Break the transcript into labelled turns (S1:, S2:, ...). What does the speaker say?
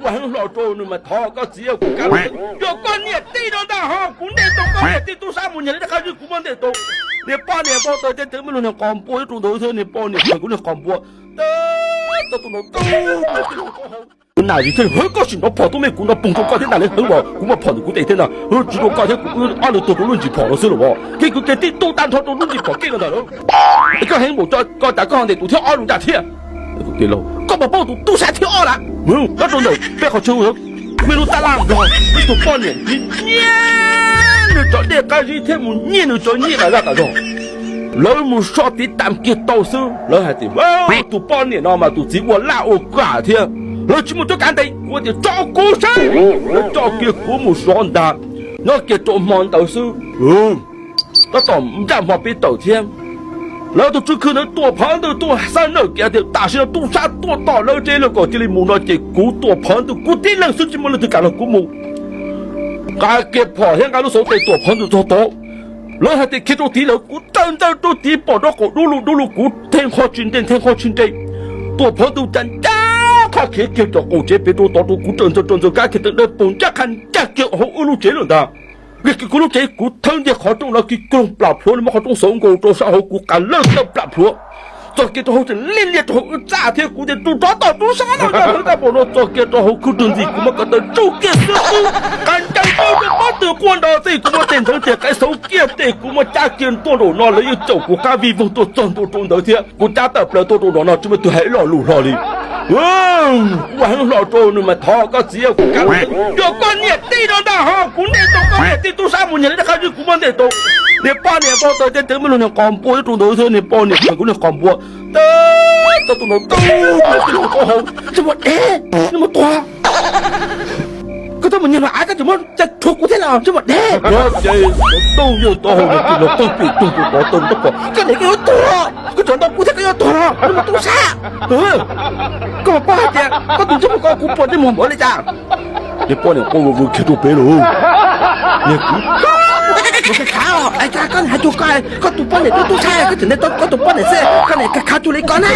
S1: 我很老早你们讨个只要干了，要观念对着的哈，古年都观念对都啥么人家开始古年都，你8年报到这等不了你广播一种头头你8年快过你广播，都。哪一天很高兴，我跑都没顾，那蹦出高天哪里很我，我跑的顾得天呐，我知道高天按了多多轮子跑了是了我，结果给都单套都轮子跑给了他了，一个很我高大高行的都跳2路架天，给了，高把包都啥跳2了，那种的别好抽了，没路打浪的，你都8年，你念了找那干一天我念了找你来了那种。老母说的当给到手，老还得都8年了嘛，都只我拉我挂天。老起码都干得，我得照顾上，我照顾父母上的，我给做忙到手，那到唔干方便到天，老都只可能多胖的多山了，给的大些多啥多大了这了个这里木那给古多胖的古点人手机么了就干了古木，俺给跑现俺都手得多胖的多多，老还得开着地了，古真正都地跑到个路古天好军电天好军队，多胖都真。他开给着我这边都到处古正该给的那本家看家给好一路这了的，给古路这古腾的好中了给古不拉破，你们好中手工做啥好古干冷的不拉破，做给着好是烈烈的好炸天古的都抓到都啥了，然后再把那做给着好古东西，古么个的周给师傅，干干都是把的关到这古么变成这个手给的古么家给多罗那了又走古干威风都装都中到天，古家的不了多罗那这么都还老路上哩。我很老早你们讨个只要干了，要观念对着的哈，古年都观念对都啥么人家开始古么的都，你8年报到这等不了你广播一种头头你8年快过你广播，都怎么那么多？可他们你们挨个怎么在出国去了？这么我这都有多好的，这个都比都多，这里个有多，可转到国家个有多，那么多啥？干嘛办的？我都这么高，我报你么来着？你报了我开多白了，你我个卡哦，哎，刚才就干，我都报你都差，我真的都报你是，刚才卡住你干呢。